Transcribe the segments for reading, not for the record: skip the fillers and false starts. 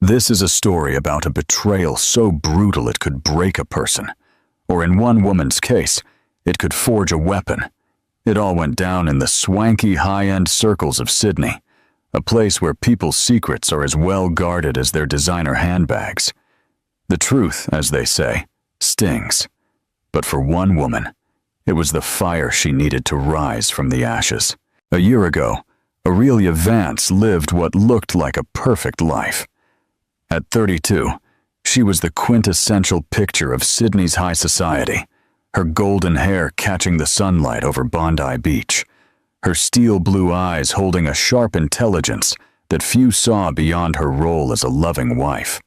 This is a story about a betrayal so brutal it could break a person. Or in one woman's case, it could forge a weapon. It all went down in the swanky high-end circles of Sydney, a place where people's secrets are as well guarded as their designer handbags. The truth, as they say, stings. But for one woman, it was the fire she needed to rise from the ashes. A year ago, Aurelia Vance lived what looked like a perfect life. At 32, she was the quintessential picture of Sydney's high society, her golden hair catching the sunlight over Bondi Beach, her steel blue eyes holding a sharp intelligence that few saw beyond her role as a loving wife.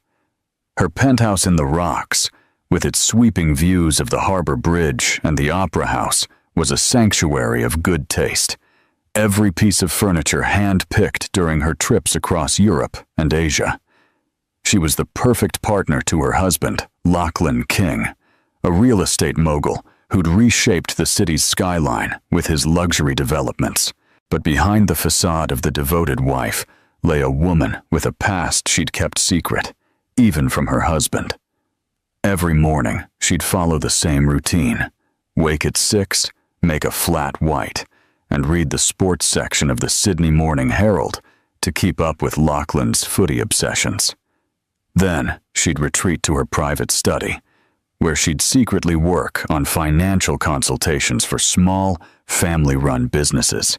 Her penthouse in the Rocks, with its sweeping views of the Harbor Bridge and the Opera House, was a sanctuary of good taste. Every piece of furniture hand-picked during her trips across Europe and Asia. She was the perfect partner to her husband, Lachlan King, a real estate mogul who'd reshaped the city's skyline with his luxury developments. But behind the facade of the devoted wife lay a woman with a past she'd kept secret, even from her husband. Every morning, she'd follow the same routine. Wake at 6, make a flat white, and read the sports section of the Sydney Morning Herald to keep up with Lachlan's footy obsessions. Then, she'd retreat to her private study, where she'd secretly work on financial consultations for small, family-run businesses.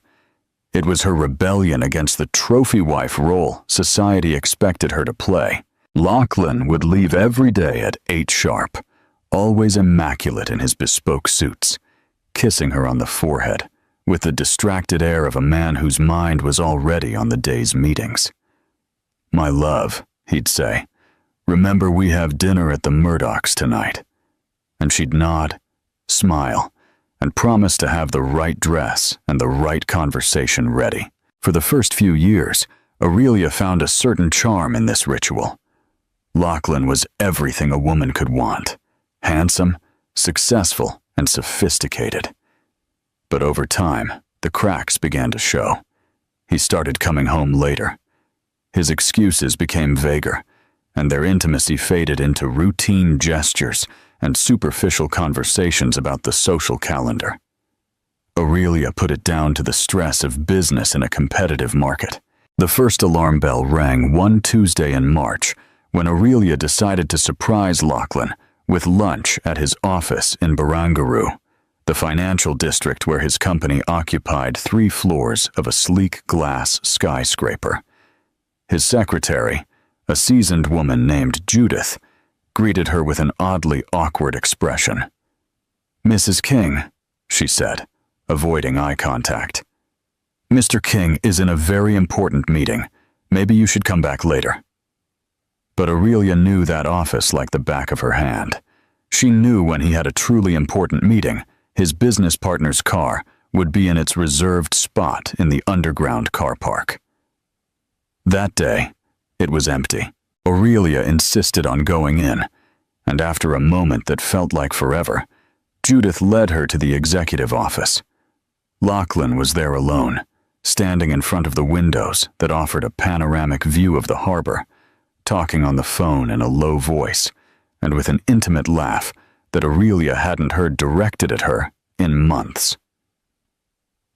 It was her rebellion against the trophy wife role society expected her to play. Lachlan would leave every day at 8 sharp, always immaculate in his bespoke suits, kissing her on the forehead, with the distracted air of a man whose mind was already on the day's meetings. "My love," he'd say, "remember we have dinner at the Murdochs tonight." And she'd nod, smile, and promise to have the right dress and the right conversation ready. For the first few years, Aurelia found a certain charm in this ritual. Lachlan was everything a woman could want: handsome, successful, and sophisticated. But over time, the cracks began to show. He started coming home later. His excuses became vaguer, and their intimacy faded into routine gestures and superficial conversations about the social calendar. Aurelia put it down to the stress of business in a competitive market. The first alarm bell rang one Tuesday in March when Aurelia decided to surprise Lachlan with lunch at his office in Barangaroo, the financial district where his company occupied 3 floors of a sleek glass skyscraper. His secretary, a seasoned woman named Judith, greeted her with an oddly awkward expression. "Mrs. King," she said, avoiding eye contact. "Mr. King is in a very important meeting. Maybe you should come back later." But Aurelia knew that office like the back of her hand. She knew when he had a truly important meeting, his business partner's car would be in its reserved spot in the underground car park. That day, it was empty. Aurelia insisted on going in, and after a moment that felt like forever, Judith led her to the executive office. Lachlan was there alone, standing in front of the windows that offered a panoramic view of the harbor, talking on the phone in a low voice, and with an intimate laugh that Aurelia hadn't heard directed at her in months.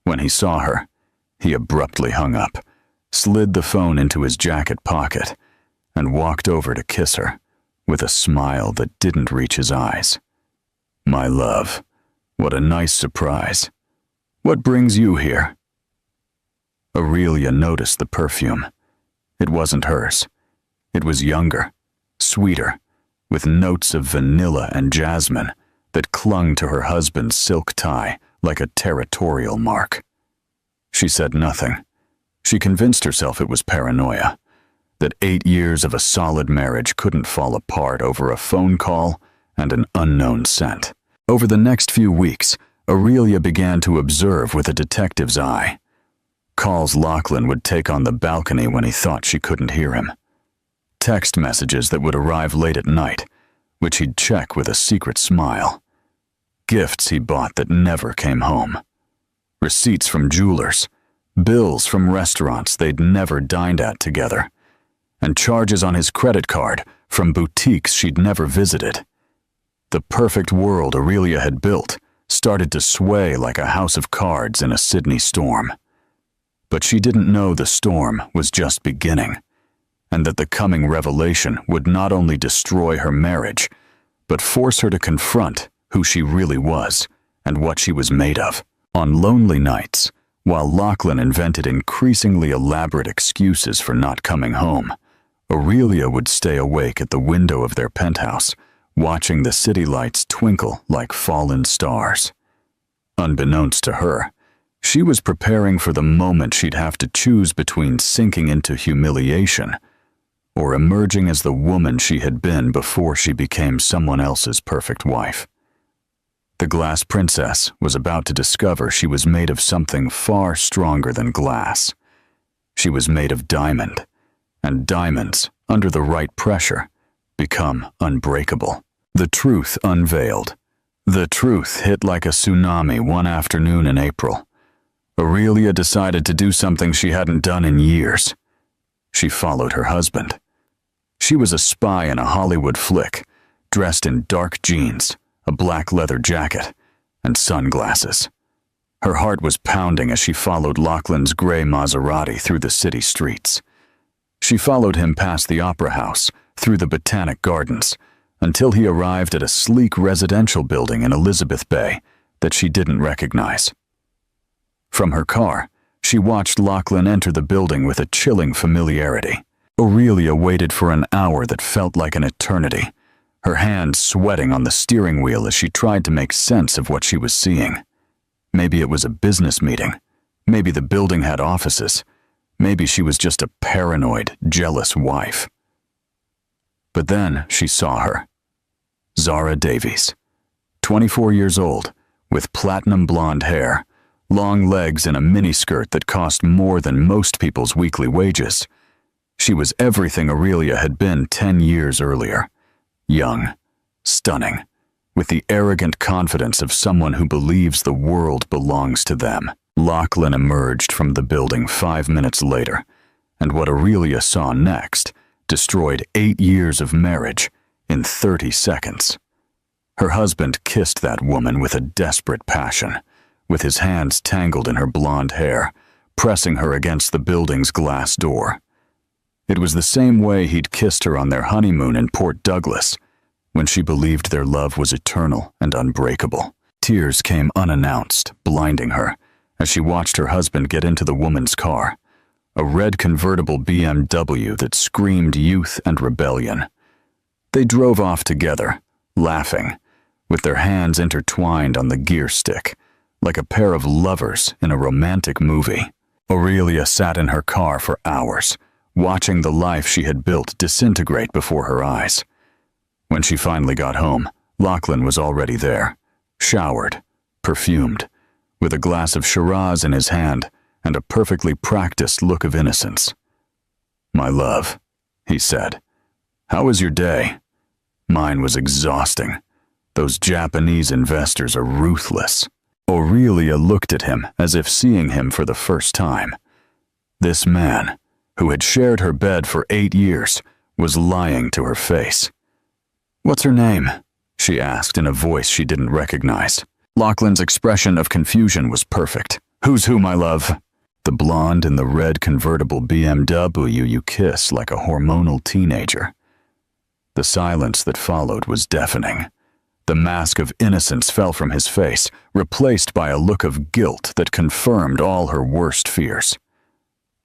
When he saw her, he abruptly hung up, slid the phone into his jacket pocket, and walked over to kiss her, with a smile that didn't reach his eyes. "My love, what a nice surprise. What brings you here?" Aurelia noticed the perfume. It wasn't hers. It was younger, sweeter, with notes of vanilla and jasmine that clung to her husband's silk tie like a territorial mark. She said nothing. She convinced herself it was paranoia, that 8 years of a solid marriage couldn't fall apart over a phone call and an unknown scent. Over the next few weeks, Aurelia began to observe with a detective's eye. Calls Lachlan would take on the balcony when he thought she couldn't hear him. Text messages that would arrive late at night, which he'd check with a secret smile. Gifts he bought that never came home. Receipts from jewelers. Bills from restaurants they'd never dined at together. and charges on his credit card from boutiques she'd never visited. The perfect world Aurelia had built started to sway like a house of cards in a Sydney storm. But she didn't know the storm was just beginning, and that the coming revelation would not only destroy her marriage, but force her to confront who she really was and what she was made of. On lonely nights, while Lachlan invented increasingly elaborate excuses for not coming home, Aurelia would stay awake at the window of their penthouse, watching the city lights twinkle like fallen stars. Unbeknownst to her, she was preparing for the moment she'd have to choose between sinking into humiliation or emerging as the woman she had been before she became someone else's perfect wife. The glass princess was about to discover she was made of something far stronger than glass. She was made of diamond, and diamonds, under the right pressure, become unbreakable. The truth unveiled. The truth hit like a tsunami one afternoon in April. Aurelia decided to do something she hadn't done in years. She followed her husband. She was a spy in a Hollywood flick, dressed in dark jeans, a black leather jacket, and sunglasses. Her heart was pounding as she followed Lachlan's gray Maserati through the city streets. She followed him past the Opera House, through the Botanic Gardens, until he arrived at a sleek residential building in Elizabeth Bay that she didn't recognize. From her car, she watched Lachlan enter the building with a chilling familiarity. Aurelia waited for an hour that felt like an eternity, her hands sweating on the steering wheel as she tried to make sense of what she was seeing. Maybe it was a business meeting. Maybe the building had offices. Maybe she was just a paranoid, jealous wife. But then she saw her. Zara Davies, 24 years old, with platinum blonde hair, long legs and a miniskirt that cost more than most people's weekly wages. She was everything Aurelia had been 10 years earlier. Young, stunning, with the arrogant confidence of someone who believes the world belongs to them. Lachlan emerged from the building 5 minutes later, and what Aurelia saw next destroyed 8 years of marriage in 30 seconds. Her husband kissed that woman with a desperate passion, with his hands tangled in her blonde hair, pressing her against the building's glass door. It was the same way he'd kissed her on their honeymoon in Port Douglas, when she believed their love was eternal and unbreakable. Tears came unannounced, blinding her, as she watched her husband get into the woman's car, a red convertible BMW that screamed youth and rebellion. They drove off together, laughing, with their hands intertwined on the gear stick, like a pair of lovers in a romantic movie. Aurelia sat in her car for hours, watching the life she had built disintegrate before her eyes. When she finally got home, Lachlan was already there, showered, perfumed, with a glass of Shiraz in his hand and a perfectly practiced look of innocence. "My love," he said, "how was your day?" "Mine was exhausting. Those Japanese investors are ruthless." Aurelia looked at him as if seeing him for the first time. This man, who had shared her bed for 8 years, was lying to her face. "What's her name?" she asked in a voice she didn't recognize. Lachlan's expression of confusion was perfect. "Who's who, my love?" "The blonde in the red convertible BMW you kiss like a hormonal teenager." The silence that followed was deafening. The mask of innocence fell from his face, replaced by a look of guilt that confirmed all her worst fears.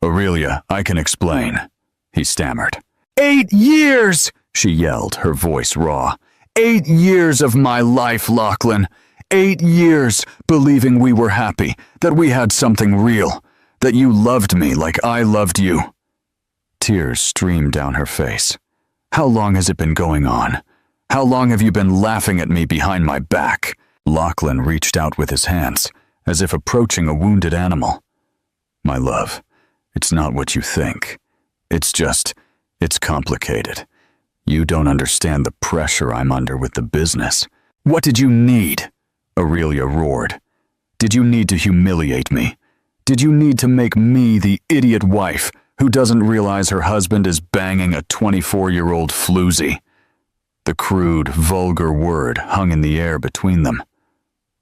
"Aurelia, I can explain," he stammered. 8 years, she yelled, her voice raw. 8 years of my life, Lachlan. 8 years believing we were happy, that we had something real, that you loved me like I loved you. Tears streamed down her face. How long has it been going on? How long have you been laughing at me behind my back? Lachlan reached out with his hands, as if approaching a wounded animal. My love, it's not what you think. It's complicated. You don't understand the pressure I'm under with the business. What did you need? Aurelia roared. Did you need to humiliate me? Did you need to make me the idiot wife Who doesn't realize her husband is banging a 24-year-old floozy? The crude, vulgar word hung in the air between them.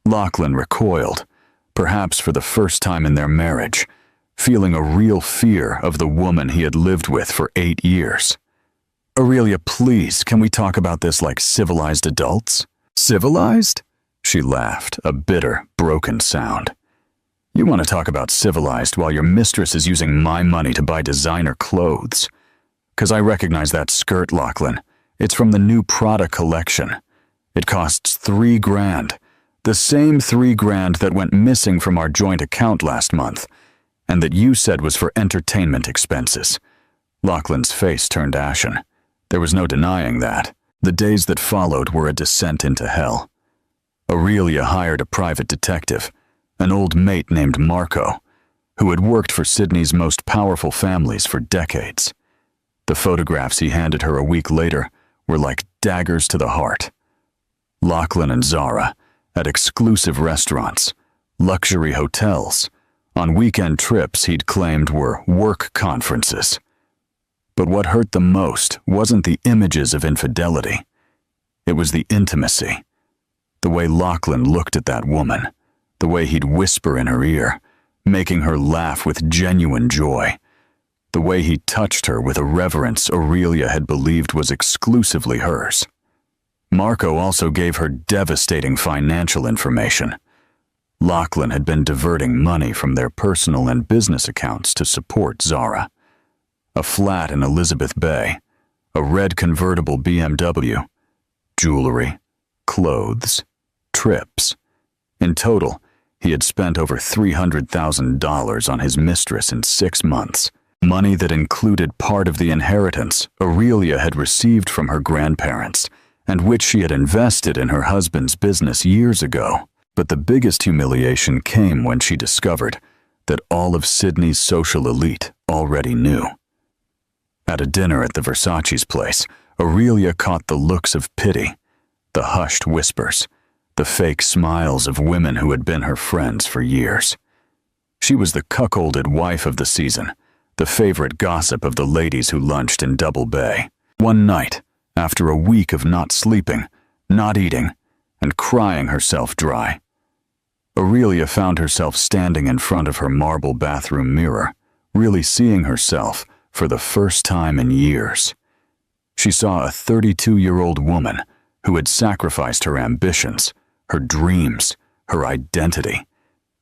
Lachlan recoiled, perhaps for the first time in their marriage, feeling a real fear of the woman he had lived with for 8 years. Aurelia, please, can we talk about this like civilized adults? Civilized? She laughed, a bitter, broken sound. You want to talk about civilized while your mistress is using my money to buy designer clothes. 'Cause I recognize that skirt, Lachlan. It's from the new Prada collection. It costs $3,000, the same $3,000 that went missing from our joint account last month, and that you said was for entertainment expenses. Lachlan's face turned ashen. There was no denying that. The days that followed were a descent into hell. Aurelia hired a private detective, an old mate named Marco, who had worked for Sydney's most powerful families for decades. The photographs he handed her a week later were like daggers to the heart. Lachlan and Zara at exclusive restaurants, luxury hotels, on weekend trips he'd claimed were work conferences. But what hurt the most wasn't the images of infidelity. It was the intimacy. The way Lachlan looked at that woman, the way he'd whisper in her ear, making her laugh with genuine joy, the way he touched her with a reverence Aurelia had believed was exclusively hers. Marco also gave her devastating financial information. Lachlan had been diverting money from their personal and business accounts to support Zara. A flat in Elizabeth Bay, a red convertible BMW, jewelry, clothes, trips. In total, he had spent over $300,000 on his mistress in 6 months, money that included part of the inheritance Aurelia had received from her grandparents and which she had invested in her husband's business years ago. But the biggest humiliation came when she discovered that all of Sydney's social elite already knew. At a dinner at the Versace's place, Aurelia caught the looks of pity, the hushed whispers, the fake smiles of women who had been her friends for years. She was the cuckolded wife of the season, the favorite gossip of the ladies who lunched in Double Bay. One night, after a week of not sleeping, not eating, and crying herself dry, Aurelia found herself standing in front of her marble bathroom mirror, really seeing herself for the first time in years. She saw a 32-year-old woman who had sacrificed her ambitions, her dreams, her identity,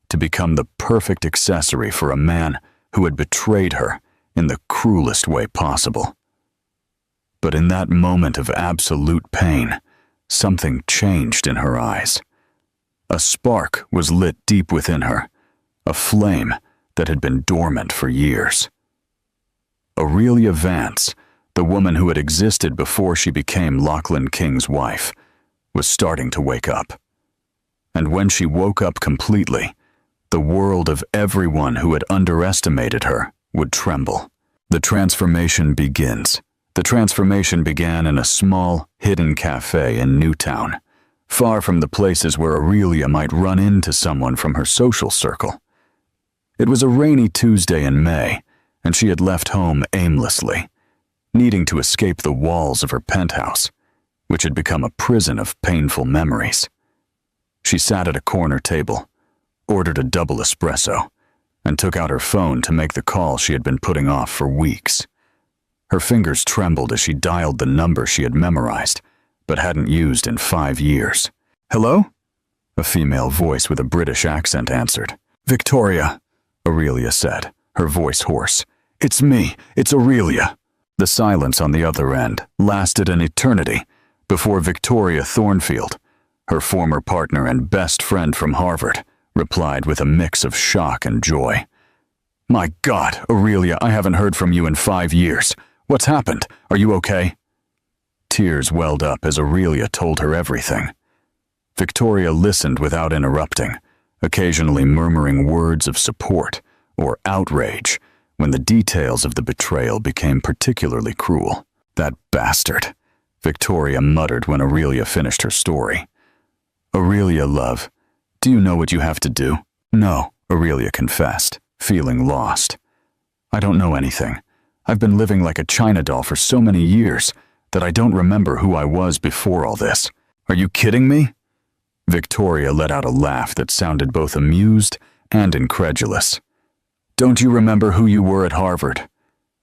to become the perfect accessory for a man who had betrayed her in the cruelest way possible. But in that moment of absolute pain, something changed in her eyes. A spark was lit deep within her, a flame that had been dormant for years. Aurelia Vance, the woman who had existed before she became Lachlan King's wife, was starting to wake up. And when she woke up completely, the world of everyone who had underestimated her would tremble. The transformation begins. The transformation began in a small, hidden cafe in Newtown, far from the places where Aurelia might run into someone from her social circle. It was a rainy Tuesday in May, and she had left home aimlessly, needing to escape the walls of her penthouse, which had become a prison of painful memories. She sat at a corner table, ordered a double espresso, and took out her phone to make the call she had been putting off for weeks. Her fingers trembled as she dialed the number she had memorized, but hadn't used in 5 years. "Hello?" A female voice with a British accent answered. "Victoria," Aurelia said, her voice hoarse. "It's me. It's Aurelia." The silence on the other end lasted an eternity before Victoria Thornfield, her former partner and best friend from Harvard, replied with a mix of shock and joy. "My God, Aurelia, I haven't heard from you in 5 years. What's happened? Are you okay?" Tears welled up as Aurelia told her everything. Victoria listened without interrupting, occasionally murmuring words of support or outrage when the details of the betrayal became particularly cruel. "That bastard," Victoria muttered when Aurelia finished her story. "Aurelia, love, do you know what you have to do?" "No," Aurelia confessed, feeling lost. "I don't know anything. I've been living like a China doll for so many years that I don't remember who I was before all this. Are you kidding me?" Victoria let out a laugh that sounded both amused and incredulous. "Don't you remember who you were at Harvard?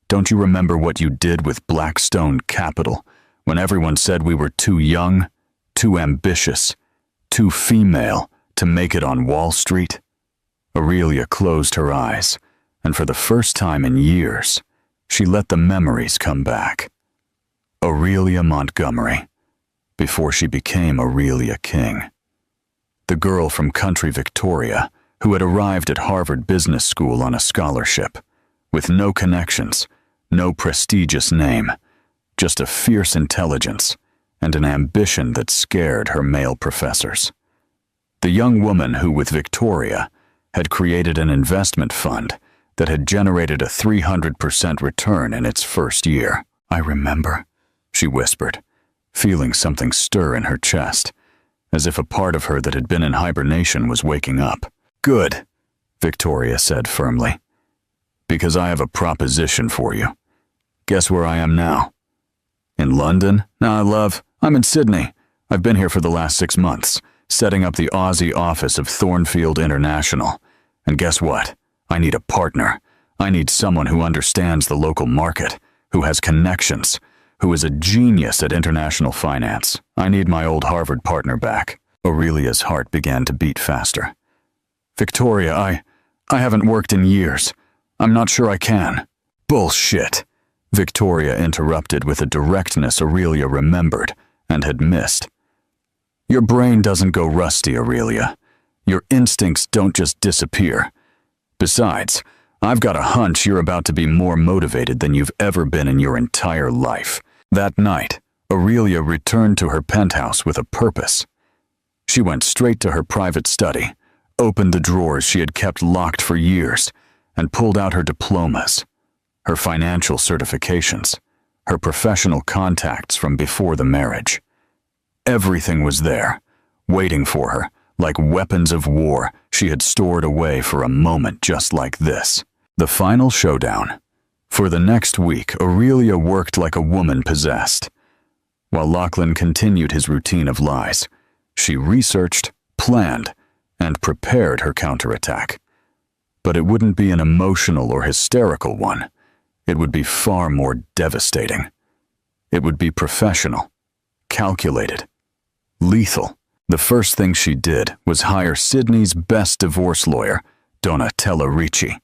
Don't you remember what you did with Blackstone Capital when everyone said we were too young, too ambitious, too female to make it on Wall Street?" Aurelia closed her eyes, and for the first time in years, she let the memories come back. Aurelia Montgomery, before she became Aurelia King. The girl from country Victoria who had arrived at Harvard Business School on a scholarship, with no connections, no prestigious name, just a fierce intelligence and an ambition that scared her male professors. The young woman who, with Victoria, had created an investment fund that had generated a 300% return in its first year. "I remember," she whispered, feeling something stir in her chest, as if a part of her that had been in hibernation was waking up. "Good," Victoria said firmly, "because I have a proposition for you. Guess where I am now?" "In London?" "Nah, love, I'm in Sydney. I've been here for the last 6 months, setting up the Aussie office of Thornfield International. And guess what? I need a partner. I need someone who understands the local market, who has connections, who is a genius at international finance. I need my old Harvard partner back." Aurelia's heart began to beat faster. "Victoria, I haven't worked in years. I'm not sure I can." "Bullshit," Victoria interrupted with a directness Aurelia remembered and had missed. "Your brain doesn't go rusty, Aurelia. Your instincts don't just disappear. Besides, I've got a hunch you're about to be more motivated than you've ever been in your entire life." That night, Aurelia returned to her penthouse with a purpose. She went straight to her private study, opened the drawers she had kept locked for years, and pulled out her diplomas, her financial certifications, her professional contacts from before the marriage. Everything was there, waiting for her, like weapons of war she had stored away for a moment just like this. The final showdown. For the next week, Aurelia worked like a woman possessed. While Lachlan continued his routine of lies, she researched, planned, and prepared her counterattack. But it wouldn't be an emotional or hysterical one. It would be far more devastating. It would be professional, calculated, lethal. The first thing she did was hire Sydney's best divorce lawyer, Donatella Ricci,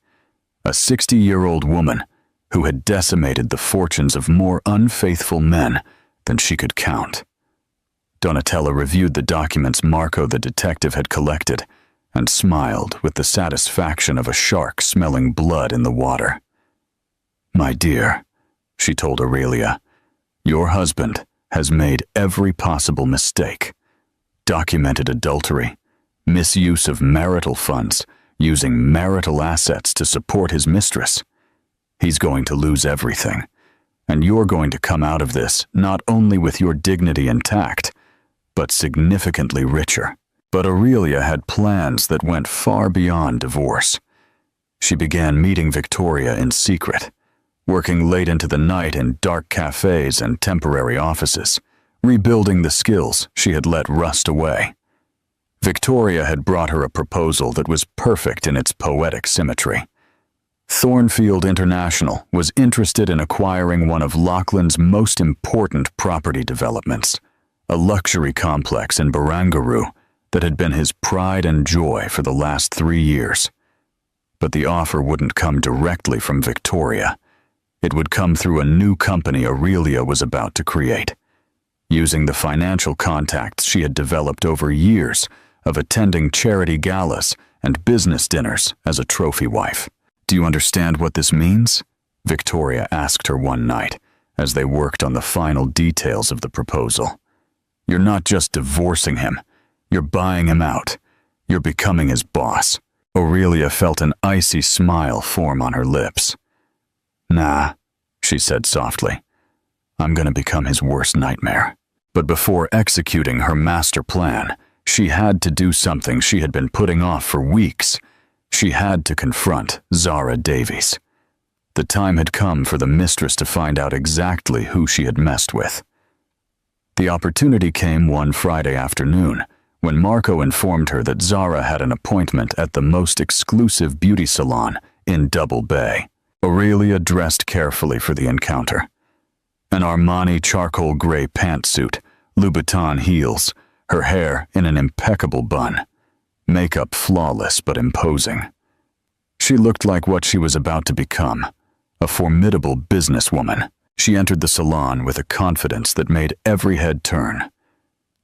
a 60-year-old woman who had decimated the fortunes of more unfaithful men than she could count. Donatella reviewed the documents Marco the detective had collected and smiled with the satisfaction of a shark smelling blood in the water. "My dear," she told Aurelia, "your husband has made every possible mistake. Documented adultery, misuse of marital funds, using marital assets to support his mistress. He's going to lose everything, and you're going to come out of this not only with your dignity intact, but significantly richer." But Aurelia had plans that went far beyond divorce. She began meeting Victoria in secret, working late into the night in dark cafes and temporary offices, rebuilding the skills she had let rust away. Victoria had brought her a proposal that was perfect in its poetic symmetry. Thornfield International was interested in acquiring one of Lachlan's most important property developments, a luxury complex in Barangaroo that had been his pride and joy for the last 3 years. But the offer wouldn't come directly from Victoria. It would come through a new company Aurelia was about to create, using the financial contacts she had developed over years of attending charity galas and business dinners as a trophy wife. "Do you understand what this means?" Victoria asked her one night as they worked on the final details of the proposal. "You're not just divorcing him. You're buying him out. You're becoming his boss." Aurelia felt an icy smile form on her lips. "Nah," she said softly. "I'm going to become his worst nightmare." But before executing her master plan, she had to do something she had been putting off for weeks. She had to confront Zara Davies. The time had come for the mistress to find out exactly who she had messed with. The opportunity came one Friday afternoon when Marco informed her that Zara had an appointment at the most exclusive beauty salon in Double Bay. Aurelia dressed carefully for the encounter. An Armani charcoal gray pantsuit, Louboutin heels, her hair in an impeccable bun, makeup flawless but imposing. She looked like what she was about to become, a formidable businesswoman. She entered the salon with a confidence that made every head turn.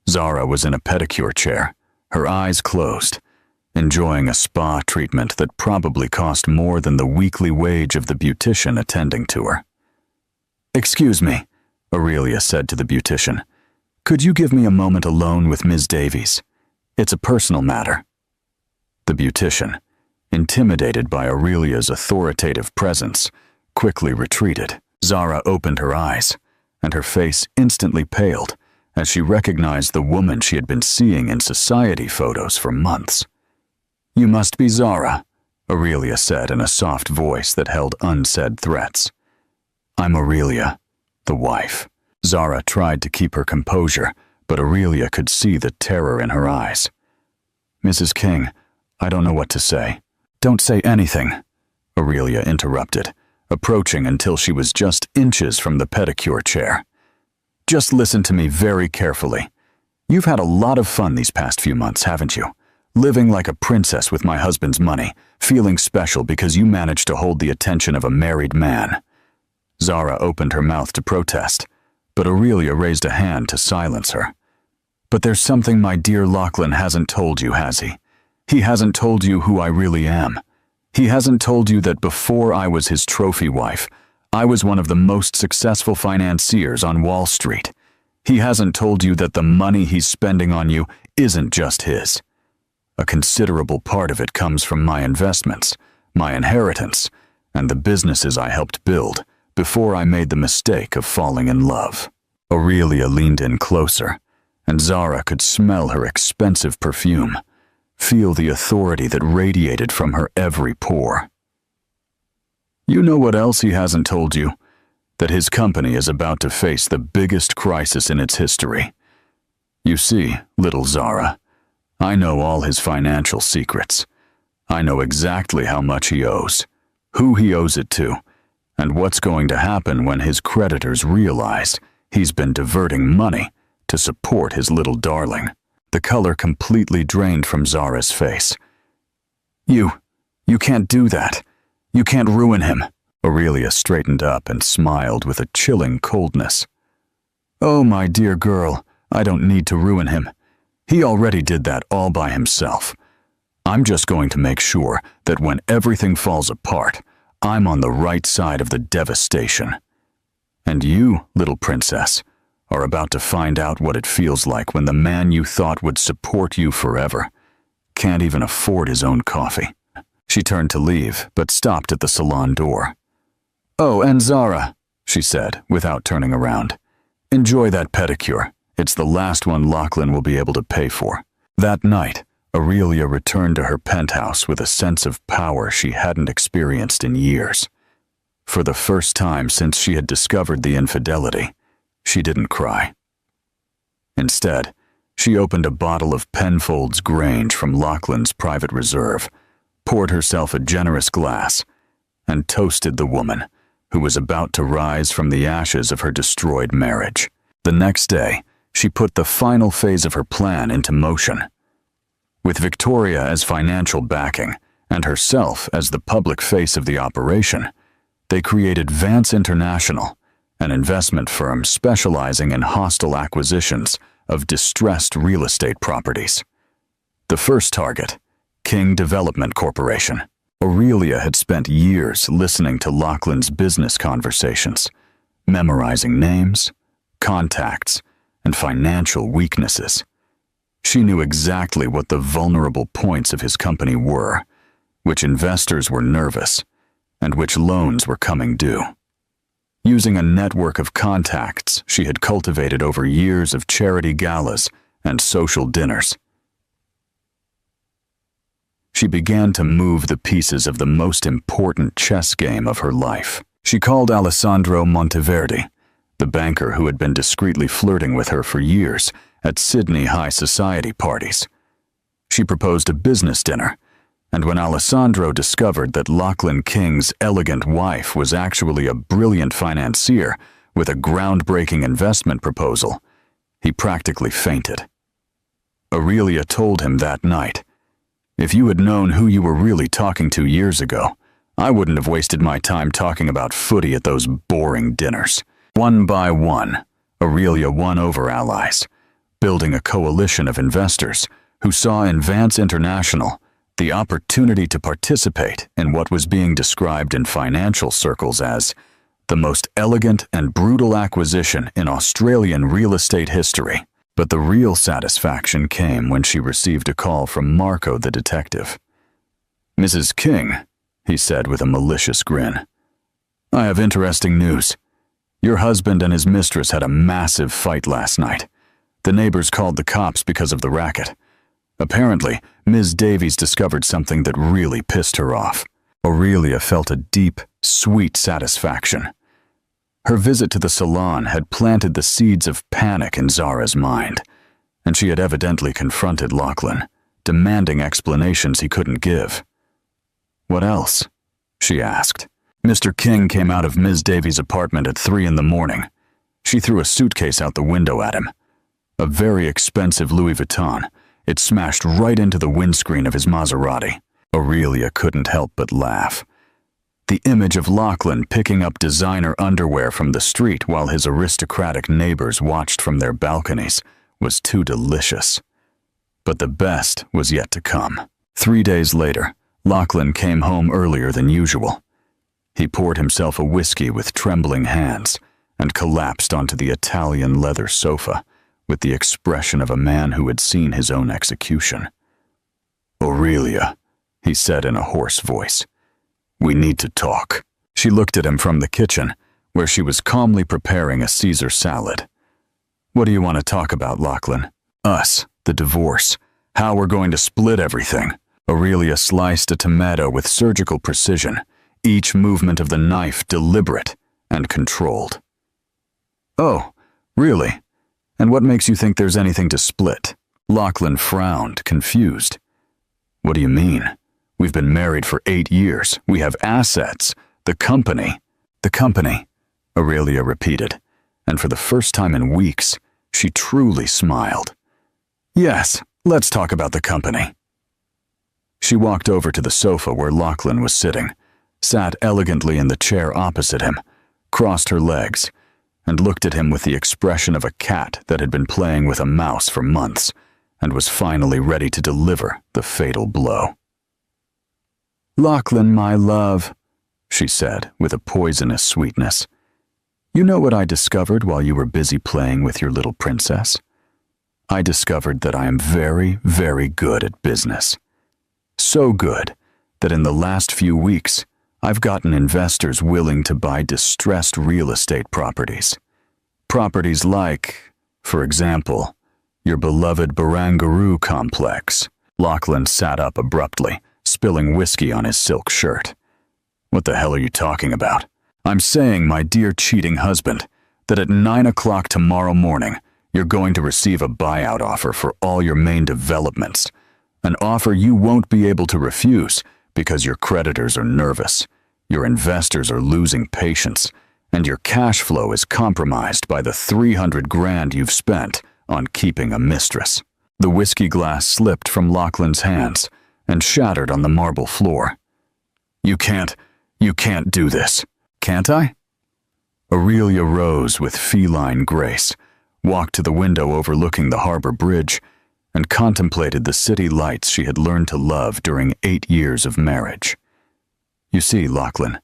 Zara was in a pedicure chair, her eyes closed, enjoying a spa treatment that probably cost more than the weekly wage of the beautician attending to her. "Excuse me," Aurelia said to the beautician. "Could you give me a moment alone with Ms. Davies? It's a personal matter." The beautician, intimidated by Aurelia's authoritative presence, quickly retreated. Zara opened her eyes, and her face instantly paled as she recognized the woman she had been seeing in society photos for months. "You must be Zara," Aurelia said in a soft voice that held unsaid threats. "I'm Aurelia, the wife." Zara tried to keep her composure, but Aurelia could see the terror in her eyes. "Mrs. King, I don't know what to say." "Don't say anything," Aurelia interrupted, approaching until she was just inches from the pedicure chair. "Just listen to me very carefully. You've had a lot of fun these past few months, haven't you? Living like a princess with my husband's money, feeling special because you managed to hold the attention of a married man." Zara opened her mouth to protest, but Aurelia raised a hand to silence her. "But there's something my dear Lachlan hasn't told you, has he? He hasn't told you who I really am. He hasn't told you that before I was his trophy wife, I was one of the most successful financiers on Wall Street. He hasn't told you that the money he's spending on you isn't just his. A considerable part of it comes from my investments, my inheritance, and the businesses I helped build before I made the mistake of falling in love." Aurelia leaned in closer, and Zara could smell her expensive perfume, feel the authority that radiated from her every pore. "You know what else he hasn't told you? That his company is about to face the biggest crisis in its history. You see, little Zara, I know all his financial secrets. I know exactly how much he owes, who he owes it to, and what's going to happen when his creditors realize he's been diverting money to support his little darling." The color completely drained from Zara's face. You can't do that. You can't ruin him." Aurelia straightened up and smiled with a chilling coldness. "Oh, my dear girl, I don't need to ruin him. He already did that all by himself. I'm just going to make sure that when everything falls apart, I'm on the right side of the devastation. And you, little princess, are about to find out what it feels like when the man you thought would support you forever can't even afford his own coffee." She turned to leave, but stopped at the salon door. "Oh, and Zara," she said, without turning around. "Enjoy that pedicure. It's the last one Lachlan will be able to pay for." That night, Aurelia returned to her penthouse with a sense of power she hadn't experienced in years. For the first time since she had discovered the infidelity, she didn't cry. Instead, she opened a bottle of Penfolds Grange from Lachlan's private reserve, poured herself a generous glass, and toasted the woman who was about to rise from the ashes of her destroyed marriage. The next day, she put the final phase of her plan into motion. With Victoria as financial backing and herself as the public face of the operation, they created Vance International, an investment firm specializing in hostile acquisitions of distressed real estate properties. The first target, King Development Corporation. Aurelia had spent years listening to Lachlan's business conversations, memorizing names, contacts, and financial weaknesses. She knew exactly what the vulnerable points of his company were, which investors were nervous, and which loans were coming due. Using a network of contacts she had cultivated over years of charity galas and social dinners, She began to move the pieces of the most important chess game of her life. She called Alessandro Monteverdi, the banker who had been discreetly flirting with her for years at Sydney high society parties. She proposed a business dinner, and when Alessandro discovered that Lachlan King's elegant wife was actually a brilliant financier with a groundbreaking investment proposal, he practically fainted. Aurelia told him that night, "If you had known who you were really talking to years ago, I wouldn't have wasted my time talking about footy at those boring dinners." One by one, Aurelia won over allies, building a coalition of investors who saw in Vance International the opportunity to participate in what was being described in financial circles as the most elegant and brutal acquisition in Australian real estate history. But the real satisfaction came when she received a call from Marco the detective. "Mrs. King," he said with a malicious grin, "I have interesting news. Your husband and his mistress had a massive fight last night. The neighbors called the cops because of the racket. Apparently, Ms. Davies discovered something that really pissed her off." Aurelia felt a deep, sweet satisfaction. Her visit to the salon had planted the seeds of panic in Zara's mind, and she had evidently confronted Lachlan, demanding explanations he couldn't give. "What else?" she asked. Mr. King came out of Ms. Davies' apartment at 3 a.m. She threw a suitcase out the window at him. A very expensive Louis Vuitton. It smashed right into the windscreen of his Maserati. Aurelia couldn't help but laugh. The image of Lachlan picking up designer underwear from the street while his aristocratic neighbors watched from their balconies was too delicious. But the best was yet to come. 3 days later, Lachlan came home earlier than usual. He poured himself a whiskey with trembling hands and collapsed onto the Italian leather sofa with the expression of a man who had seen his own execution. "Aurelia," he said in a hoarse voice, "we need to talk." She looked at him from the kitchen, where she was calmly preparing a Caesar salad. "What do you want to talk about, Lachlan?" "Us, the divorce, how we're going to split everything." Aurelia sliced a tomato with surgical precision, each movement of the knife deliberate and controlled. "Oh, really? And what makes you think there's anything to split?" Lachlan frowned, confused. "What do you mean? We've been married for 8 years. We have assets. The company." "The company," Aurelia repeated, and for the first time in weeks, she truly smiled. "Yes, let's talk about the company." She walked over to the sofa where Lachlan was sitting, sat elegantly in the chair opposite him, crossed her legs, and looked at him with the expression of a cat that had been playing with a mouse for months and was finally ready to deliver the fatal blow. "Lachlan, my love," she said with a poisonous sweetness, "you know what I discovered while you were busy playing with your little princess? I discovered that I am very, very good at business. So good that in the last few weeks, I've gotten investors willing to buy distressed real estate properties. Properties like, for example, your beloved Barangaroo complex." Lachlan sat up abruptly, spilling whiskey on his silk shirt. "What the hell are you talking about?" "I'm saying, my dear cheating husband, that at 9 o'clock tomorrow morning, you're going to receive a buyout offer for all your main developments. An offer you won't be able to refuse because your creditors are nervous, your investors are losing patience, and your cash flow is compromised by the 300 grand you've spent on keeping a mistress." The whiskey glass slipped from Lachlan's hands and shattered on the marble floor. You can't do this." "Can't I?" Aurelia rose with feline grace, walked to the window overlooking the harbor bridge, and contemplated the city lights she had learned to love during 8 years of marriage. "You see, Lachlan,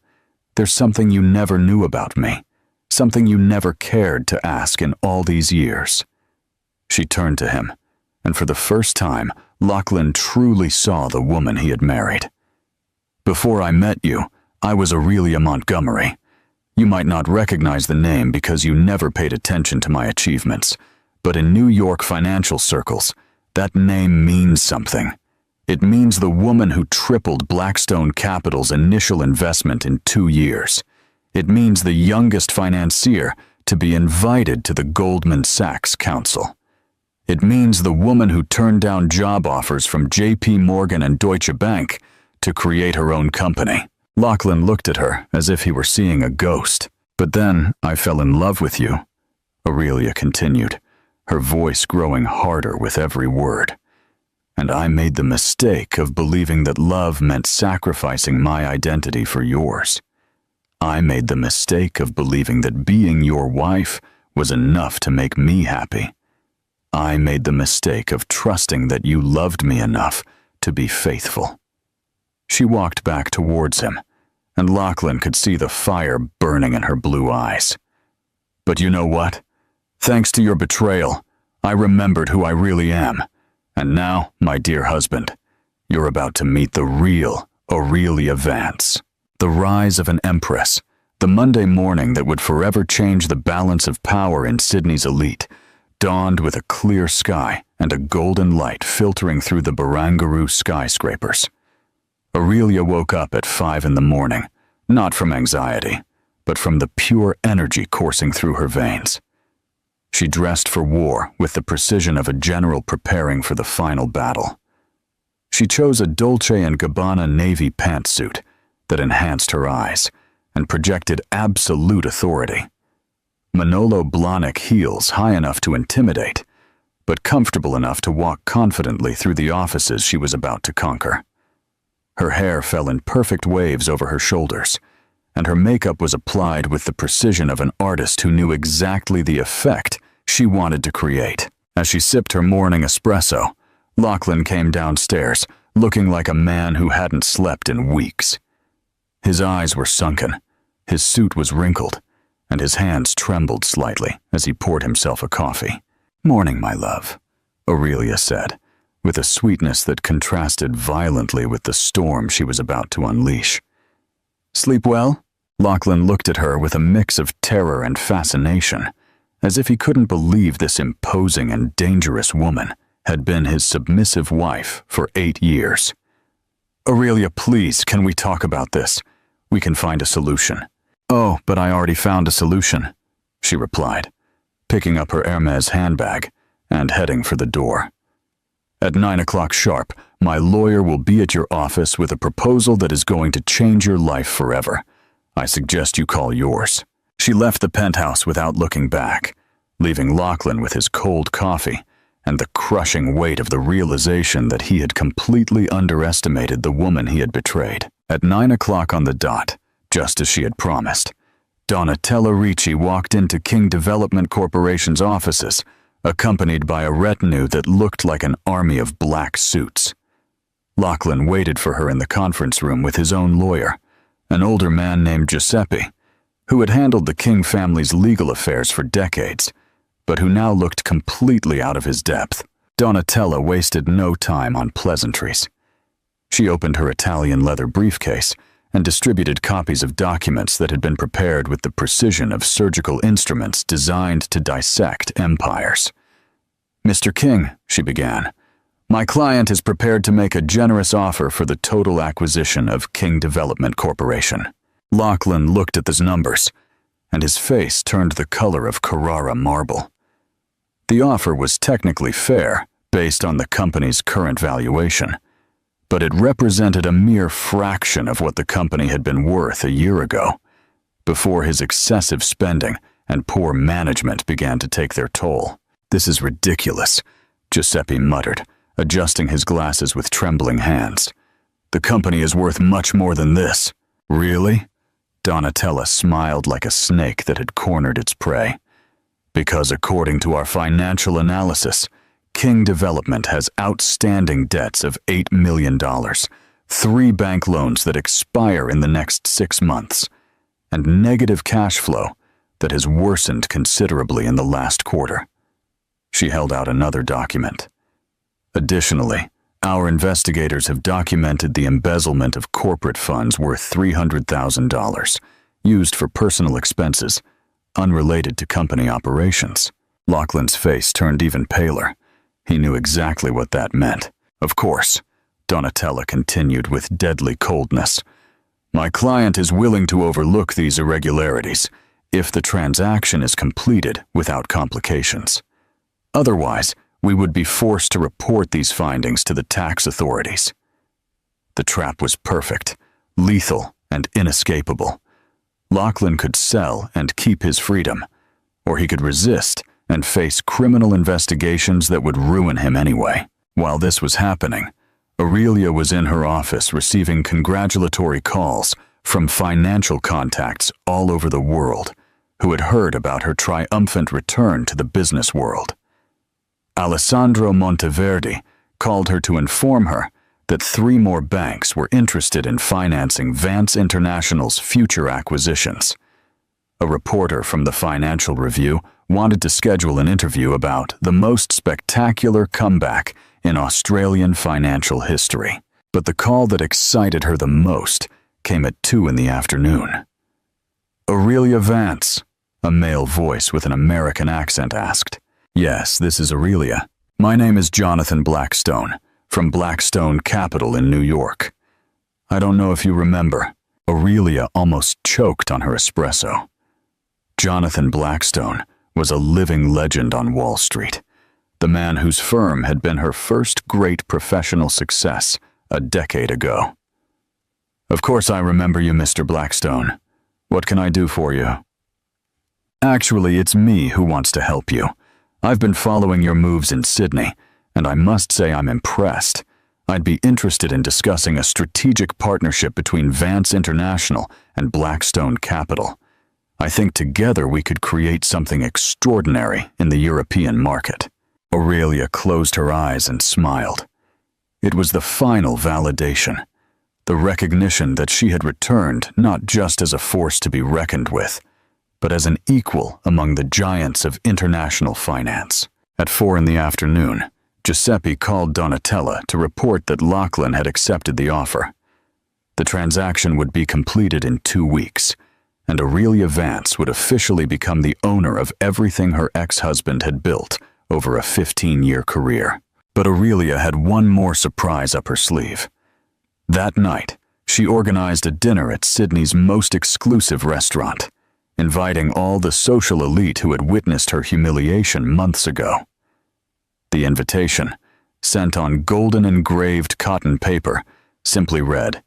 there's something you never knew about me, something you never cared to ask in all these years." She turned to him, and for the first time, Lachlan truly saw the woman he had married. "Before I met you, I was Aurelia Montgomery. You might not recognize the name because you never paid attention to my achievements, but in New York financial circles, that name means something. It means the woman who tripled Blackstone Capital's initial investment in 2 years. It means the youngest financier to be invited to the Goldman Sachs Council. It means the woman who turned down job offers from J.P. Morgan and Deutsche Bank to create her own company. Lachlan looked at her as if he were seeing a ghost. But then I fell in love with you, Aurelia continued, her voice growing harder with every word. And I made the mistake of believing that love meant sacrificing my identity for yours. I made the mistake of believing that being your wife was enough to make me happy. I made the mistake of trusting that you loved me enough to be faithful. She walked back towards him, and Lachlan could see the fire burning in her blue eyes. But you know what? Thanks to your betrayal, I remembered who I really am. And now, my dear husband, you're about to meet the real Aurelia Vance. The rise of an empress, the Monday morning that would forever change the balance of power in Sydney's elite, dawned with a clear sky and a golden light filtering through the Barangaroo skyscrapers. Aurelia woke up at 5 in the morning, not from anxiety, but from the pure energy coursing through her veins. She dressed for war with the precision of a general preparing for the final battle. She chose a Dolce & Gabbana navy pantsuit that enhanced her eyes and projected absolute authority. Manolo Blahnik heels high enough to intimidate, but comfortable enough to walk confidently through the offices she was about to conquer. Her hair fell in perfect waves over her shoulders, and her makeup was applied with the precision of an artist who knew exactly the effect she wanted to create. As she sipped her morning espresso, Lachlan came downstairs, looking like a man who hadn't slept in weeks. His eyes were sunken, his suit was wrinkled, and his hands trembled slightly as he poured himself a coffee. "Morning, my love," Aurelia said, with a sweetness that contrasted violently with the storm she was about to unleash. "Sleep well?" Lachlan looked at her with a mix of terror and fascination, as if he couldn't believe this imposing and dangerous woman had been his submissive wife for 8 years. "Aurelia, please, can we talk about this? We can find a solution." "Oh, but I already found a solution," she replied, picking up her Hermes handbag and heading for the door. "At 9 o'clock sharp, my lawyer will be at your office with a proposal that is going to change your life forever. I suggest you call yours." She left the penthouse without looking back, leaving Lachlan with his cold coffee and the crushing weight of the realization that he had completely underestimated the woman he had betrayed. At 9 o'clock on the dot, just as she had promised, Donatella Ricci walked into King Development Corporation's offices, accompanied by a retinue that looked like an army of black suits. Lachlan waited for her in the conference room with his own lawyer, an older man named Giuseppe, who had handled the King family's legal affairs for decades, but who now looked completely out of his depth. Donatella wasted no time on pleasantries. She opened her Italian leather briefcase and distributed copies of documents that had been prepared with the precision of surgical instruments designed to dissect empires. "Mr. King," she began, "my client is prepared to make a generous offer for the total acquisition of King Development Corporation." Lachlan looked at the numbers, and his face turned the color of Carrara marble. The offer was technically fair, based on the company's current valuation, but it represented a mere fraction of what the company had been worth a year ago, before his excessive spending and poor management began to take their toll. "This is ridiculous," Giuseppe muttered, adjusting his glasses with trembling hands. "The company is worth much more than this." "Really?" Donatella smiled like a snake that had cornered its prey. "Because according to our financial analysis, King Development has outstanding debts of $8 million, 3 bank loans that expire in the next 6 months, and negative cash flow that has worsened considerably in the last quarter." She held out another document. "Additionally, our investigators have documented the embezzlement of corporate funds worth $300,000, used for personal expenses, unrelated to company operations." Lachlan's face turned even paler. He knew exactly what that meant. Of course, Donatella continued with deadly coldness. My client is willing to overlook these irregularities if the transaction is completed without complications. Otherwise, we would be forced to report these findings to the tax authorities. The trap was perfect, lethal, and inescapable. Lachlan could sell and keep his freedom, or he could resist and face criminal investigations that would ruin him anyway. While this was happening, Aurelia was in her office receiving congratulatory calls from financial contacts all over the world who had heard about her triumphant return to the business world. Alessandro Monteverdi called her to inform her that 3 more banks were interested in financing Vance International's future acquisitions. A reporter from the Financial Review wanted to schedule an interview about the most spectacular comeback in Australian financial history. But the call that excited her the most came at 2 in the afternoon. "Aurelia Vance," a male voice with an American accent asked. "Yes, this is Aurelia. My name is Jonathan Blackstone, from Blackstone Capital in New York." I don't know if you remember, Aurelia almost choked on her espresso. Jonathan Blackstone was a living legend on Wall Street, the man whose firm had been her first great professional success a decade ago. "Of course I remember you, Mr. Blackstone. What can I do for you?" "Actually, it's me who wants to help you. I've been following your moves in Sydney, and I must say I'm impressed. I'd be interested in discussing a strategic partnership between Vance International and Blackstone Capital. I think together we could create something extraordinary in the European market." Aurelia closed her eyes and smiled. It was the final validation, the recognition that she had returned not just as a force to be reckoned with, but as an equal among the giants of international finance. At 4 in the afternoon, Giuseppe called Donatella to report that Lachlan had accepted the offer. The transaction would be completed in 2 weeks, and Aurelia Vance would officially become the owner of everything her ex-husband had built over a 15-year career. But Aurelia had one more surprise up her sleeve. That night, she organized a dinner at Sydney's most exclusive restaurant, inviting all the social elite who had witnessed her humiliation months ago. The invitation, sent on golden engraved cotton paper, simply read,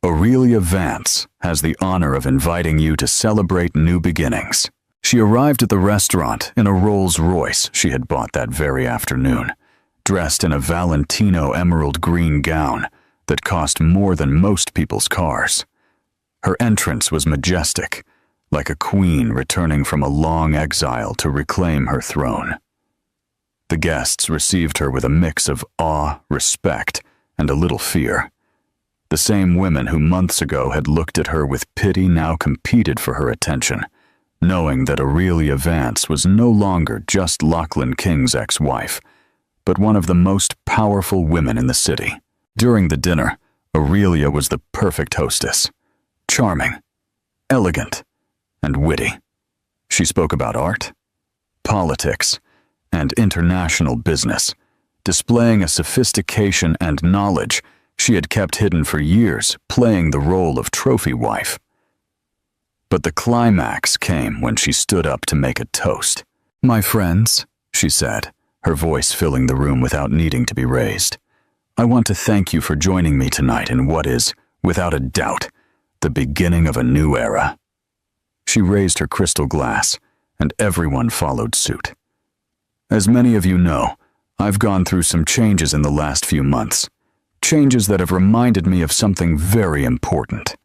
"Aurelia Vance has the honor of inviting you to celebrate new beginnings." She arrived at the restaurant in a Rolls-Royce she had bought that very afternoon, dressed in a Valentino emerald green gown that cost more than most people's cars. Her entrance was majestic, like a queen returning from a long exile to reclaim her throne. The guests received her with a mix of awe, respect, and a little fear. The same women who months ago had looked at her with pity now competed for her attention, knowing that Aurelia Vance was no longer just Lachlan King's ex-wife, but one of the most powerful women in the city. During the dinner, Aurelia was the perfect hostess, charming, elegant, and witty. She spoke about art, politics, and international business, displaying a sophistication and knowledge she had kept hidden for years, playing the role of trophy wife. But the climax came when she stood up to make a toast. "My friends," she said, her voice filling the room without needing to be raised, "I want to thank you for joining me tonight in what is, without a doubt, the beginning of a new era." She raised her crystal glass, and everyone followed suit. "As many of you know, I've gone through some changes in the last few months, changes that have reminded me of something very important,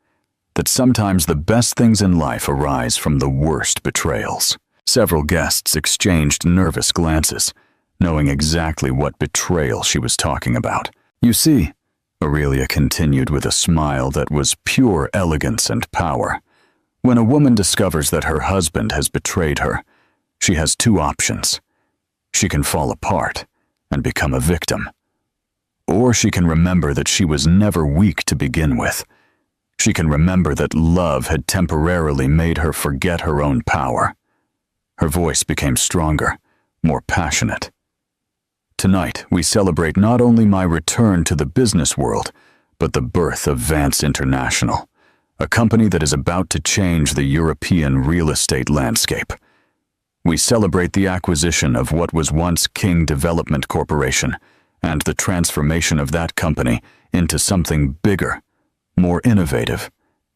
that sometimes the best things in life arise from the worst betrayals." Several guests exchanged nervous glances, knowing exactly what betrayal she was talking about. "You see," Aurelia continued with a smile that was pure elegance and power, "when a woman discovers that her husband has betrayed her, she has 2 options. She can fall apart and become a victim, or she can remember that she was never weak to begin with. She can remember that love had temporarily made her forget her own power." Her voice became stronger, more passionate. Tonight, we celebrate not only my return to the business world, but the birth of Vance International, a company that is about to change the European real estate landscape. We celebrate the acquisition of what was once King Development Corporation and the transformation of that company into something bigger, more innovative,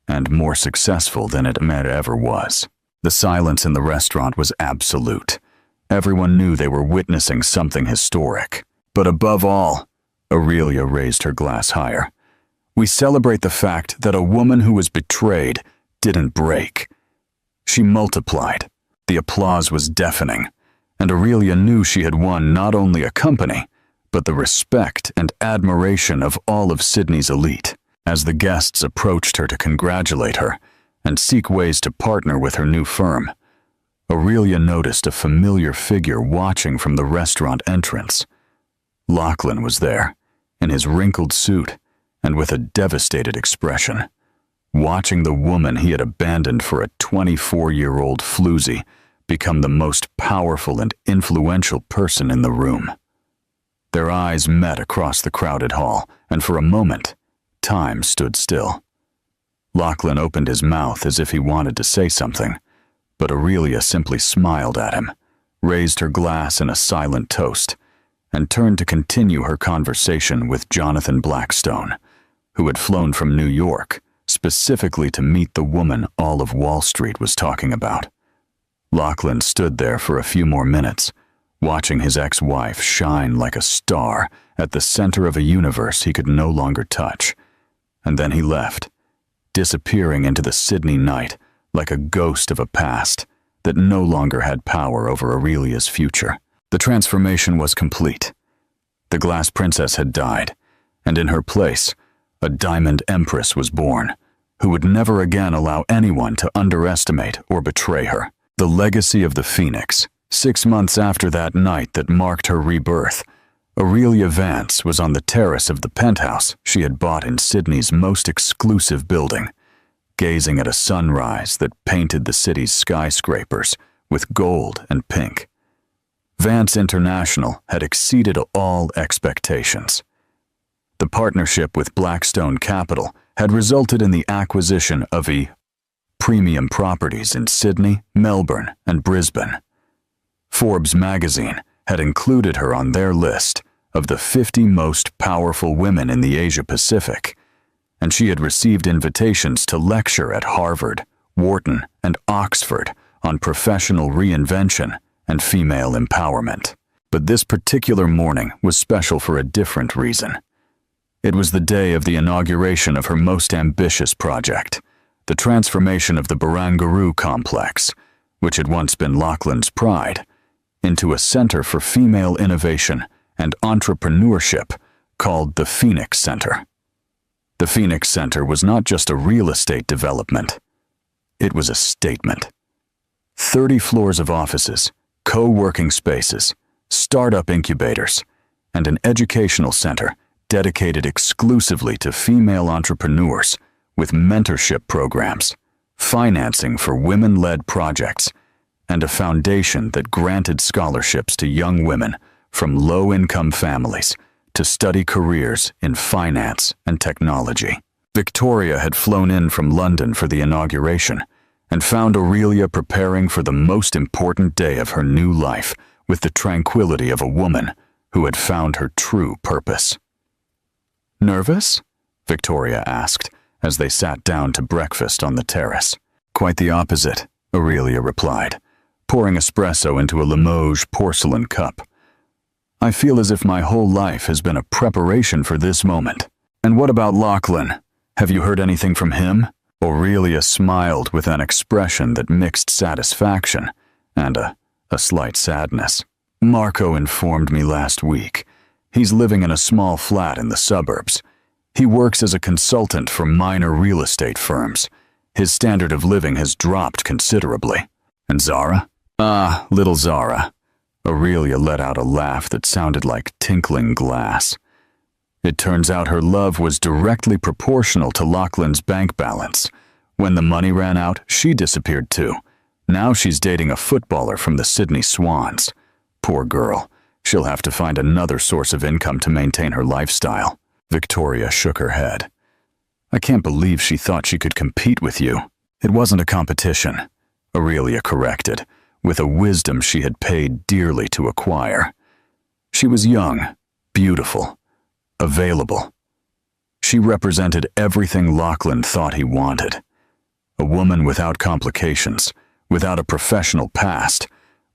and more successful than it ever was. The silence in the restaurant was absolute. Everyone knew they were witnessing something historic. But above all, Aurelia raised her glass higher. We celebrate the fact that a woman who was betrayed didn't break. She multiplied. The applause was deafening, and Aurelia knew she had won not only a company, but the respect and admiration of all of Sydney's elite. As the guests approached her to congratulate her and seek ways to partner with her new firm, Aurelia noticed a familiar figure watching from the restaurant entrance. Lachlan was there, in his wrinkled suit and with a devastated expression, watching the woman he had abandoned for a 24-year-old floozy become the most powerful and influential person in the room. Their eyes met across the crowded hall, and for a moment, time stood still. Lachlan opened his mouth as if he wanted to say something, but Aurelia simply smiled at him, raised her glass in a silent toast, and turned to continue her conversation with Jonathan Blackstone, who had flown from New York specifically to meet the woman all of Wall Street was talking about. Lachlan stood there for a few more minutes, watching his ex-wife shine like a star at the center of a universe he could no longer touch, and then he left, disappearing into the Sydney night like a ghost of a past that no longer had power over Aurelia's future. The transformation was complete. The Glass Princess had died, and in her place, a Diamond Empress was born, who would never again allow anyone to underestimate or betray her. The legacy of the Phoenix. 6 months after that night that marked her rebirth, Aurelia Vance was on the terrace of the penthouse she had bought in Sydney's most exclusive building, gazing at a sunrise that painted the city's skyscrapers with gold and pink. Vance International had exceeded all expectations. The partnership with Blackstone Capital had resulted in the acquisition of premium properties in Sydney, Melbourne, and Brisbane. Forbes magazine had included her on their list of the 50 most powerful women in the Asia-Pacific, and she had received invitations to lecture at Harvard, Wharton, and Oxford on professional reinvention and female empowerment. But this particular morning was special for a different reason. It was the day of the inauguration of her most ambitious project, the transformation of the Barangaroo complex, which had once been Lachlan's pride, into a center for female innovation and entrepreneurship called the Phoenix Center. The Phoenix Center was not just a real estate development. It was a statement. 30 floors of offices, co-working spaces, startup incubators, and an educational center dedicated exclusively to female entrepreneurs with mentorship programs, financing for women-led projects, and a foundation that granted scholarships to young women from low-income families to study careers in finance and technology. Victoria had flown in from London for the inauguration and found Aurelia preparing for the most important day of her new life with the tranquility of a woman who had found her true purpose. "Nervous?" Victoria asked as they sat down to breakfast on the terrace. "Quite the opposite," Aurelia replied, pouring espresso into a Limoges porcelain cup. "I feel as if my whole life has been a preparation for this moment." "And what about Lachlan? Have you heard anything from him?" Aurelia smiled with an expression that mixed satisfaction and a slight sadness. "Marco informed me last week. He's living in a small flat in the suburbs. He works as a consultant for minor real estate firms. His standard of living has dropped considerably." "And Zara?" "Ah, little Zara." Aurelia let out a laugh that sounded like tinkling glass. "It turns out her love was directly proportional to Lachlan's bank balance. When the money ran out, she disappeared too. Now she's dating a footballer from the Sydney Swans. Poor girl. She'll have to find another source of income to maintain her lifestyle. Victoria shook her head. I can't believe she thought she could compete with you. It wasn't a competition, Aurelia corrected, with a wisdom she had paid dearly to acquire. She was young, beautiful, available. She represented everything Lachlan thought he wanted. A woman without complications, without a professional past,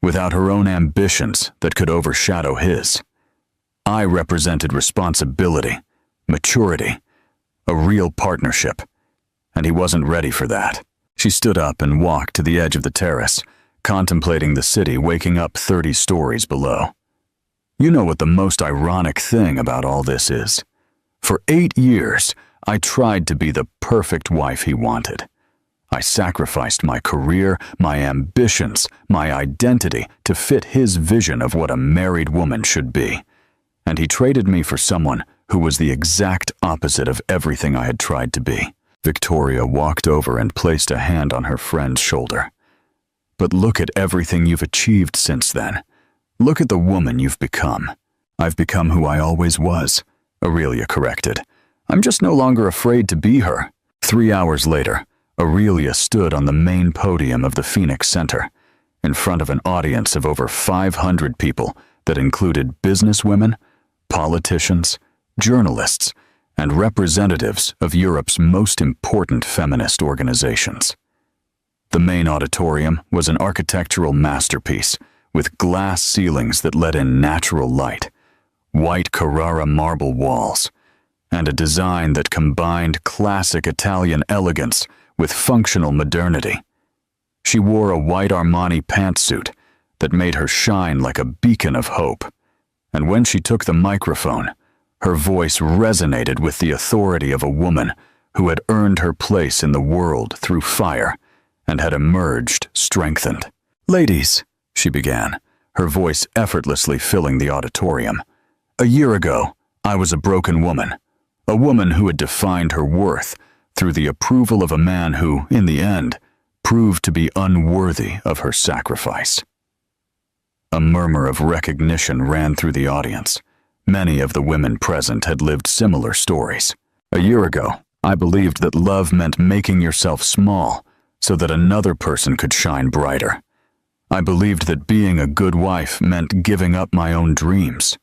without her own ambitions that could overshadow his. I represented responsibility, maturity, a real partnership, and he wasn't ready for that. She stood up and walked to the edge of the terrace, contemplating the city waking up 30 stories below. You know what the most ironic thing about all this is? For 8 years, I tried to be the perfect wife he wanted. I sacrificed my career, my ambitions, my identity to fit his vision of what a married woman should be. And he traded me for someone who was the exact opposite of everything I had tried to be. Victoria walked over and placed a hand on her friend's shoulder. But look at everything you've achieved since then. Look at the woman you've become. I've become who I always was, Aurelia corrected. I'm just no longer afraid to be her. 3 hours later, Aurelia stood on the main podium of the Phoenix Center, in front of an audience of over 500 people that included businesswomen, politicians, journalists, and representatives of Europe's most important feminist organizations. The main auditorium was an architectural masterpiece with glass ceilings that let in natural light, white Carrara marble walls, and a design that combined classic Italian elegance with functional modernity. She wore a white Armani pantsuit that made her shine like a beacon of hope, and when she took the microphone, her voice resonated with the authority of a woman who had earned her place in the world through fire and had emerged strengthened. Ladies, she began, her voice effortlessly filling the auditorium. A year ago, I was a broken woman, a woman who had defined her worth through the approval of a man who, in the end, proved to be unworthy of her sacrifice. A murmur of recognition ran through the audience. Many of the women present had lived similar stories. A year ago, I believed that love meant making yourself small so that another person could shine brighter. I believed that being a good wife meant giving up my own dreams.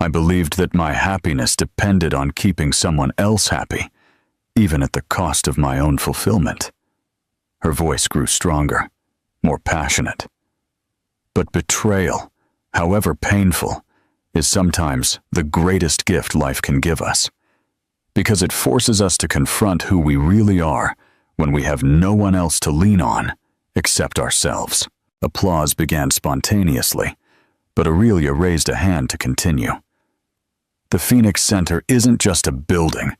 I believed that my happiness depended on keeping someone else happy, even at the cost of my own fulfillment. Her voice grew stronger, more passionate. But betrayal, however painful, is sometimes the greatest gift life can give us, because it forces us to confront who we really are when we have no one else to lean on except ourselves. Applause began spontaneously, but Aurelia raised a hand to continue. The Phoenix Center isn't just a building.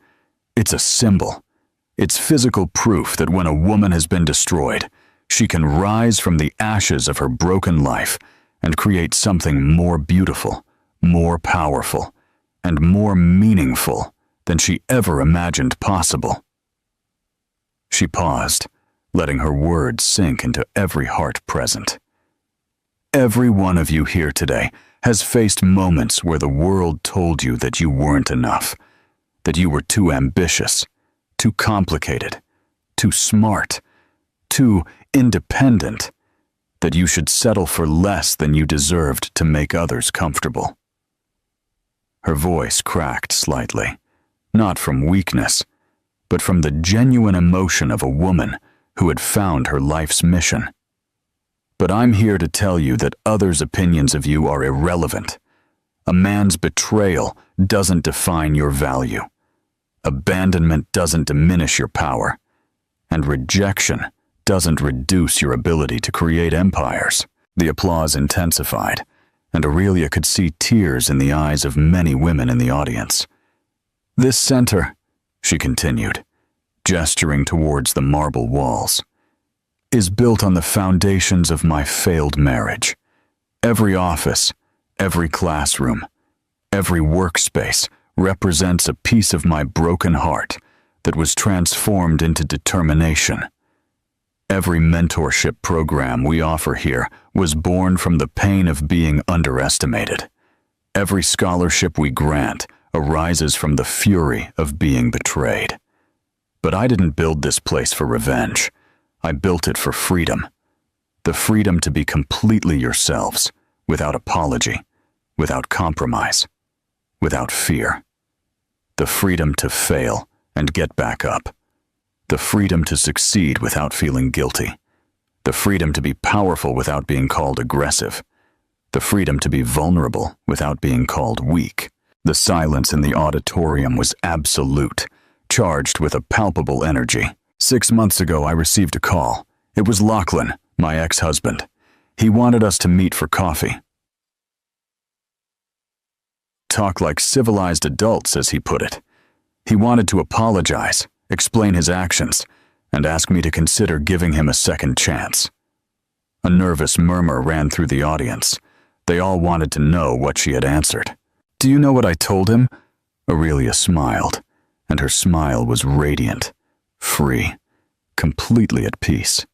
It's a symbol. It's physical proof that when a woman has been destroyed, she can rise from the ashes of her broken life and create something more beautiful, more powerful, and more meaningful than she ever imagined possible. She paused, letting her words sink into every heart present. Every one of you here today has faced moments where the world told you that you weren't enough, that you were too ambitious, too complicated, too smart, too independent, that you should settle for less than you deserved to make others comfortable. Her voice cracked slightly, not from weakness, but from the genuine emotion of a woman who had found her life's mission. But I'm here to tell you that others' opinions of you are irrelevant. A man's betrayal doesn't define your value. Abandonment doesn't diminish your power, and rejection doesn't reduce your ability to create empires. The applause intensified, and Aurelia could see tears in the eyes of many women in the audience. This center, she continued, gesturing towards the marble walls, is built on the foundations of my failed marriage. Every office, every classroom, every workspace represents a piece of my broken heart that was transformed into determination. Every mentorship program we offer here was born from the pain of being underestimated. Every scholarship we grant arises from the fury of being betrayed. But I didn't build this place for revenge. I built it for freedom. The freedom to be completely yourselves, without apology, without compromise, without fear. The freedom to fail and get back up. The freedom to succeed without feeling guilty. The freedom to be powerful without being called aggressive. The freedom to be vulnerable without being called weak. The silence in the auditorium was absolute, charged with a palpable energy. 6 months ago, I received a call. It was Lachlan, my ex-husband. He wanted us to meet for coffee. Talk like civilized adults, as he put it. He wanted to apologize, explain his actions, and ask me to consider giving him a second chance. A nervous murmur ran through the audience. They all wanted to know what she had answered. "Do you know what I told him?" Aurelia smiled, and her smile was radiant, free, completely at peace.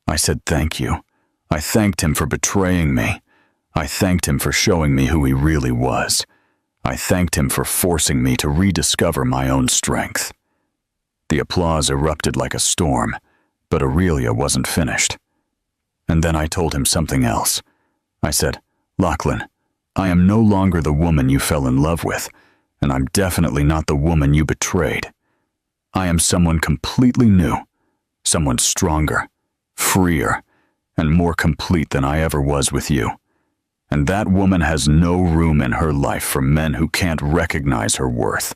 I said thank you. I thanked him for betraying me. I thanked him for showing me who he really was. I thanked him for forcing me to rediscover my own strength. The applause erupted like a storm, but Aurelia wasn't finished. And then I told him something else. I said, "Lachlan, I am no longer the woman you fell in love with, and I'm definitely not the woman you betrayed. I am someone completely new, someone stronger, freer, and more complete than I ever was with you. And that woman has no room in her life for men who can't recognize her worth."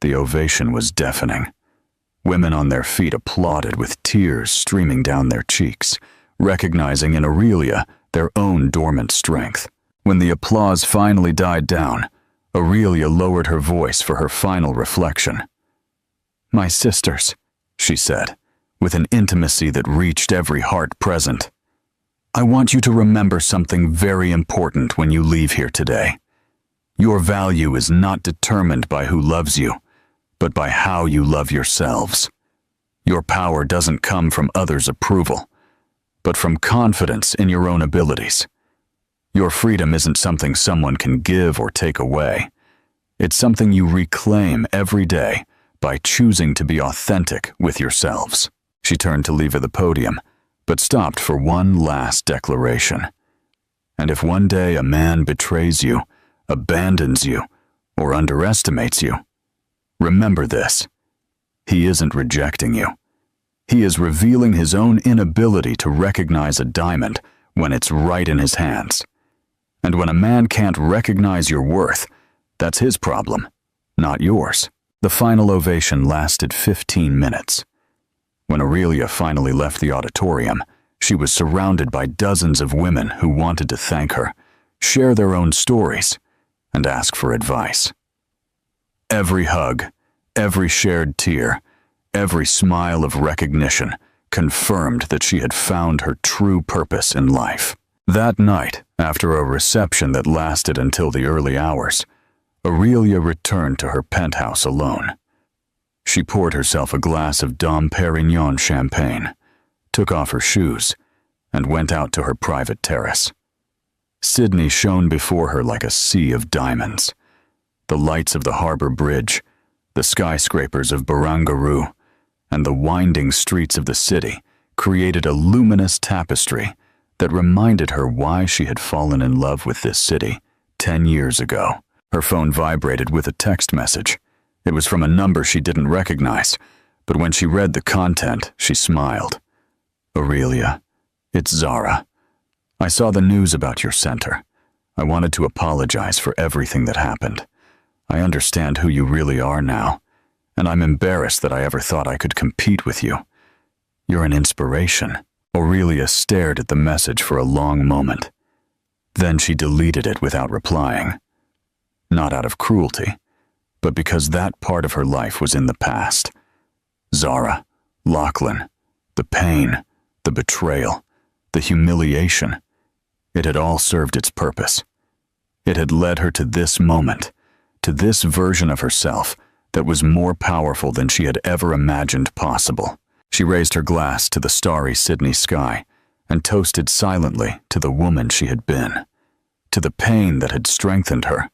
The ovation was deafening. Women on their feet applauded with tears streaming down their cheeks, recognizing in Aurelia their own dormant strength. When the applause finally died down, Aurelia lowered her voice for her final reflection. "My sisters," she said, with an intimacy that reached every heart present. "I want you to remember something very important when you leave here today. Your value is not determined by who loves you, but by how you love yourselves. Your power doesn't come from others' approval, but from confidence in your own abilities. Your freedom isn't something someone can give or take away. It's something you reclaim every day by choosing to be authentic with yourselves." She turned to leave the podium, but stopped for one last declaration. "And if one day a man betrays you, abandons you, or underestimates you, remember this: he isn't rejecting you. He is revealing his own inability to recognize a diamond when it's right in his hands. And when a man can't recognize your worth, that's his problem, not yours." The final ovation lasted 15 minutes. When Aurelia finally left the auditorium, she was surrounded by dozens of women who wanted to thank her, share their own stories, and ask for advice. Every hug, every shared tear, every smile of recognition confirmed that she had found her true purpose in life. That night, after a reception that lasted until the early hours, Aurelia returned to her penthouse alone. She poured herself a glass of Dom Perignon champagne, took off her shoes, and went out to her private terrace. Sydney shone before her like a sea of diamonds. The lights of the harbor bridge, the skyscrapers of Barangaroo, and the winding streets of the city created a luminous tapestry that reminded her why she had fallen in love with this city 10 years ago. Her phone vibrated with a text message. It was from a number she didn't recognize, but when she read the content, she smiled. "Aurelia, it's Zara. I saw the news about your center. I wanted to apologize for everything that happened. I understand who you really are now, and I'm embarrassed that I ever thought I could compete with you. You're an inspiration." Aurelia stared at the message for a long moment. Then she deleted it without replying. Not out of cruelty, but because that part of her life was in the past. Zara, Lachlan, the pain, the betrayal, the humiliation. It had all served its purpose. It had led her to this moment, to this version of herself that was more powerful than she had ever imagined possible. She raised her glass to the starry Sydney sky and toasted silently to the woman she had been, to the pain that had strengthened her,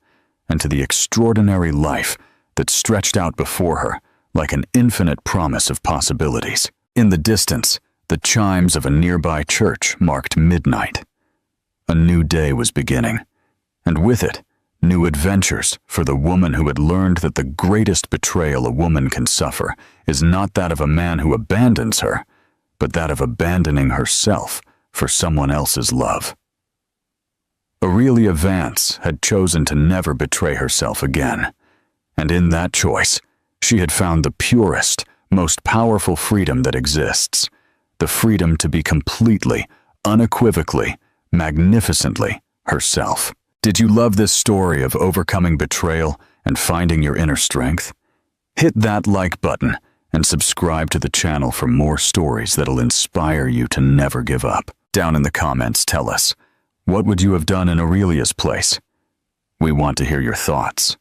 and to the extraordinary life that stretched out before her like an infinite promise of possibilities. In the distance, the chimes of a nearby church marked midnight. A new day was beginning, and with it, new adventures for the woman who had learned that the greatest betrayal a woman can suffer is not that of a man who abandons her, but that of abandoning herself for someone else's love. Aurelia Vance had chosen to never betray herself again, and in that choice, she had found the purest, most powerful freedom that exists, the freedom to be completely, unequivocally, magnificently herself. Did you love this story of overcoming betrayal and finding your inner strength? Hit that like button and subscribe to the channel for more stories that'll inspire you to never give up. Down in the comments, tell us, what would you have done in Aurelia's place? We want to hear your thoughts.